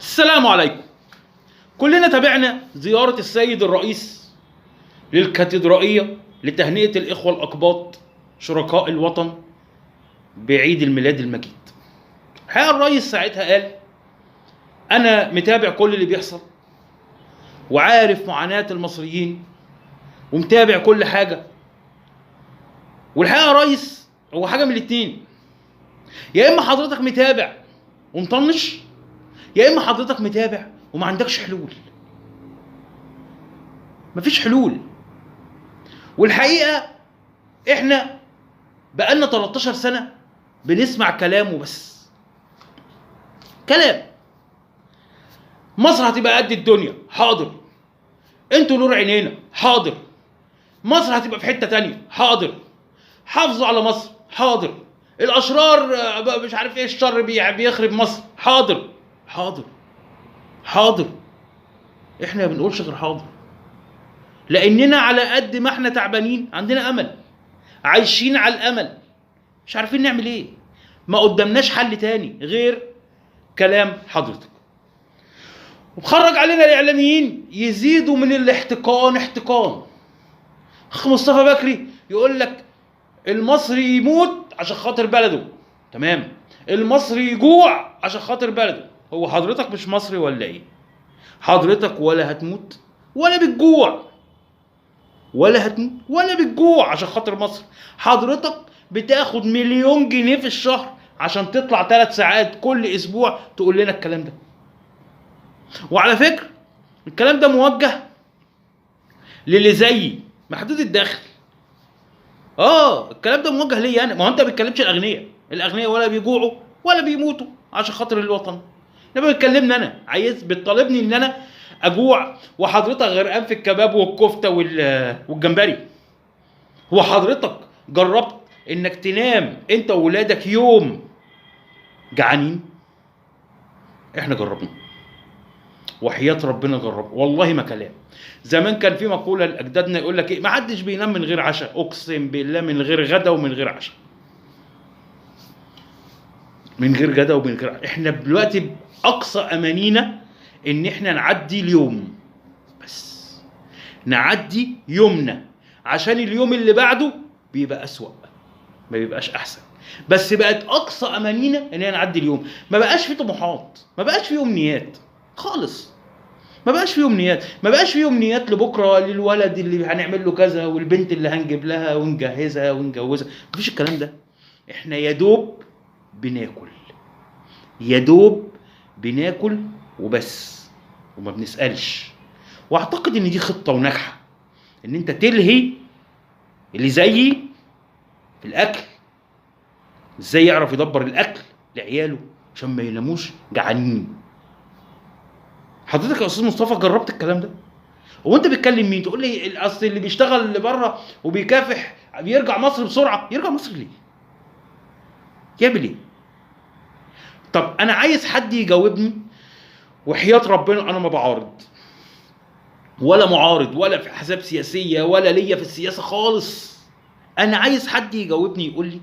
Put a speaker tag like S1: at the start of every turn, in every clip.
S1: السلام عليكم. كلنا تابعنا زيارة السيد الرئيس للكاتدرائية لتهنئة الإخوة الأقباط شركاء الوطن بعيد الميلاد المجيد. الحقيقة الرئيس ساعتها قال أنا متابع كل اللي بيحصل وعارف معاناة المصريين ومتابع كل حاجة. والحقيقة يا ريس هو حاجة من الاتنين، يا إما حضرتك متابع ومطنش، يا إما حضرتك متابع وما عندكش حلول. مفيش حلول. والحقيقة إحنا بقالنا 13 سنة بنسمع كلامه بس. كلام. مصر هتبقى قد الدنيا، حاضر. انتوا نور عينينا، حاضر. مصر هتبقى في حتة تانية، حاضر. حافظوا على مصر، حاضر. الأشرار مش عارف ايه الشر بيخرب مصر، حاضر. حاضر حاضر. احنا ما بنقولش غير حاضر، لأننا على قد ما احنا تعبانين عندنا أمل، عايشين على الأمل، مش عارفين نعمل ايه. ما قدامناش حل تاني غير كلام حضرتك. وبخرج علينا الإعلاميين يزيدوا من الاحتقان احتقان. أخ مصطفى بكري يقول لك المصري يموت عشان خاطر بلده، تمام. المصري يجوع عشان خاطر بلده. هو حضرتك مش مصري ولا ايه؟ حضرتك ولا هتموت ولا بتجوع، ولا هتموت ولا بتجوع عشان خاطر مصر. حضرتك بتاخد 1,000,000 جنيه في الشهر عشان تطلع 3 ساعات كل اسبوع تقول لنا الكلام ده. وعلى فكرة الكلام ده موجه للي زيي محدود الدخل. الكلام ده موجه ليا انا. ما هو انت ما بتكلمش الاغنياء ولا بيجوعوا ولا بيموتوا عشان خاطر الوطن. لما بتكلمني انا عايز بتطالبني ان انا اجوع وحضرتك غرقان في الكباب والكفته والجمبري. هو حضرتك جربت انك تنام انت وولادك يوم جعانين؟ احنا جربنا، وحياة ربنا جرب، والله ما كلام. زمان كان في مقولة لأجدادنا يقول لك ايه، ما حدش بينام من غير عشاء. اقسم بالله من غير غدا ومن غير عشاء، من غير غدا ومن غير عشاء. احنا دلوقتي اقصى امانينا ان احنا نعدي اليوم، بس نعدي يومنا عشان اليوم اللي بعده بيبقى اسوأ، ما بيبقاش احسن. بس بقت اقصى امانينا ان احنا نعدي اليوم. ما بقاش في طموحات، ما بقاش في امنيات خالص. ما بقاش في امنيات، ما بقاش في امنيات لبكره، للولد اللي هنعمل له كذا والبنت اللي هنجيب لها ونجهزها ونجوزها. مفيش الكلام ده. احنا يا دوب بناكل، يا دوب بناكل وبس، وما بنسألش. واعتقد ان دي خطة وناجحة، ان انت تلهي اللي زيي في الاكل. ازاي يعرف يدبر الاكل لعياله عشان ما يناموش جعانين. حضرتك يا استاذ مصطفى جربت الكلام ده؟ هو انت بتكلم مين؟ تقول لي اصل اللي بيشتغل بره وبيكافح بيرجع مصر بسرعه. يرجع مصر ليه؟ يعمل ايه؟ طب انا عايز حد يجاوبني، وحياة ربنا انا ما بعارض ولا معارض ولا في احزاب سياسيه ولا ليا في السياسه خالص. انا عايز حد يجاوبني يقول لي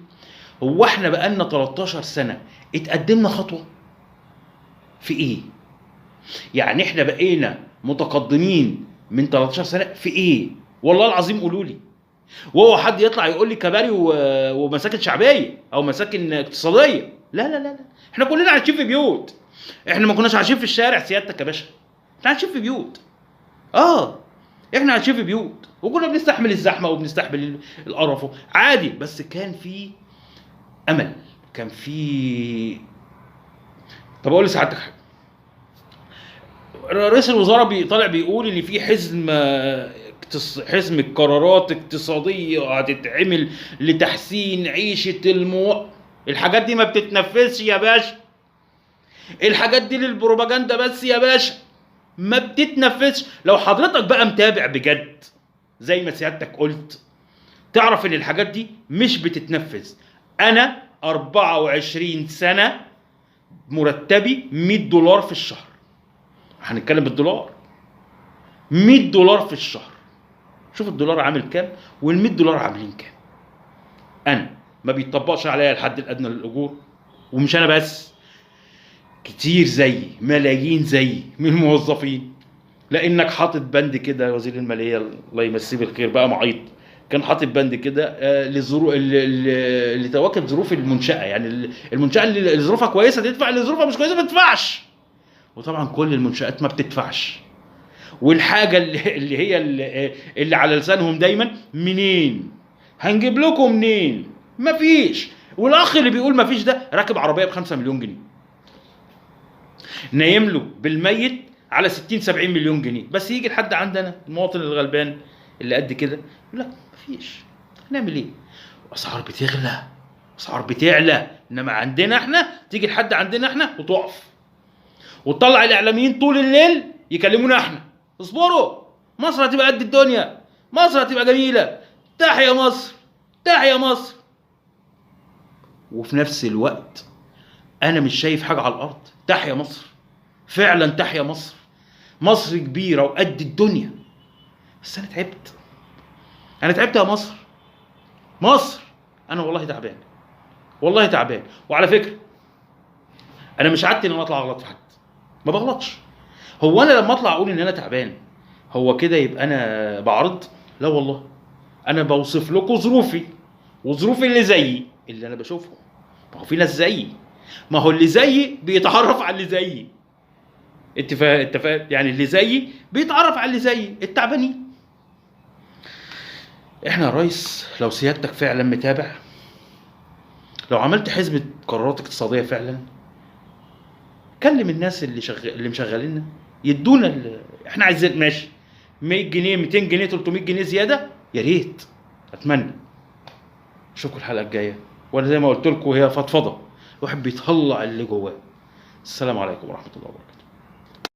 S1: هو احنا بقالنا 13 سنه اتقدمنا خطوه في ايه؟ يعني احنا بقينا متقدمين من 13 سنه في ايه؟ والله العظيم قولوا لي. وهو حد يطلع يقول لي كباري ومساكن شعبيه او مساكن اقتصاديه؟ لا لا لا لا. احنا كلنا عايشين في بيوت. احنا ما كناش عايشين في الشارع سيادتك يا باشا. احنا عايشين في بيوت. احنا عايشين في بيوت وكنا بنستحمل الزحمه وبنستحمل القرف عادي. بس كان في امل، كان في. طب اقول لسعادتك حاجه. رئيس الوزراء طالع بيقول ان في حزم قرارات اقتصاديه هتتعمل لتحسين عيشه الحاجات دي ما بتتنفذش يا باشا. الحاجات دي للبروباجندا بس يا باشا، ما بتتنفذش. لو حضرتك بقى متابع بجد زي ما سيادتك قلت تعرف ان الحاجات دي مش بتتنفذ. انا 24 سنة مرتبي $100 في الشهر. هنتكلم بالدولار. $100 في الشهر. شوف الدولار عامل كام وال$100 عاملين كام. انا ما بيطبقش عليا الحد الادنى للاجور. ومش انا بس، كتير زيي، ملايين زيي من الموظفين، لانك حاطط بند كده. وزير الماليه الله يمسيه بالخير بقى معيط، كان حاطط بند كده لظروف اللي تواكب ظروف المنشاه، يعني المنشاه اللي ظروفها كويسه تدفع، اللي ظروفها مش كويسه ما تدفعش. وطبعا كل المنشات ما بتدفعش. والحاجه اللي على لسانهم دايما: منين هنجيب لكم منين؟ مفيش. والاخ اللي بيقول مفيش ده راكب عربيه ب5 مليون جنيه، نايم له بالميت على 60 70 مليون جنيه، بس يجي لحد عندنا المواطن الغلبان اللي قد كده يقول لك مفيش، هنعمل ايه؟ اسعار بتغلى، اسعار بتعلى، انما عندنا احنا تيجي لحد عندنا احنا وتقف، وتطلع الاعلاميين طول الليل يكلمونا احنا: اصبروا، مصر هتبقى قد الدنيا، مصر هتبقى جميله، تحيا مصر، تحيا مصر. وفي نفس الوقت انا مش شايف حاجه على الارض. تحيا مصر، فعلا تحيا مصر، مصر كبيره وقد الدنيا، بس انا تعبت، انا تعبت يا مصر. مصر انا والله تعبان، والله تعبان. وعلى فكره انا مش عادتي ان انا اطلع اغلط في حد، ما بغلطش. هو انا لما اطلع اقول ان انا تعبان هو كده يبقى انا بعرض؟ لا والله، انا بوصف لكم ظروفي وظروف اللي زيي اللي انا بشوفهم. ما هو في ناس زيي، ما هو اللي زيي بيتعرف على اللي زيي. انت فاهم يعني؟ اللي زيي بيتعرف على اللي زيي التعبانين. احنا يا ريس لو سيادتك فعلا متابع، لو عملت حزمه قرارات اقتصاديه فعلا، كلم الناس اللي مشغليننا يدونا احنا عايزين. ماشي 100 جنيه 200 جنيه 300 جنيه زياده، يا ريت، اتمنى. اشوفكم الحلقه الجايه، وانا زي ما قلت لكم هي فضفضه، واحد بيطلع اللي جواه. السلام عليكم ورحمه الله وبركاته.